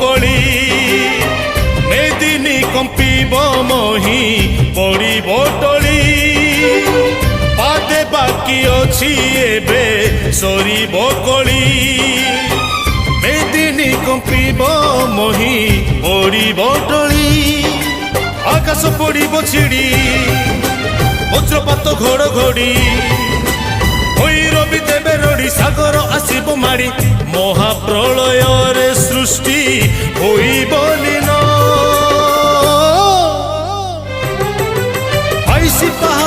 কলি মেদিনী কম্পিব মহি পড়িব টলি পাদে বাকি অছি এবে সরিব কলি মেদিনী কম্পিব মহি পড়িব টলি আকাশ পড়িব ছিড়ি বজ্রপাত ঘড়ঘড়ি ভৈরবী দেবে রড়ি সাগর আসিব মাড়ি মহাপ্রলয়রে সৃষ্টি হইব লীন আইসি পাহাড়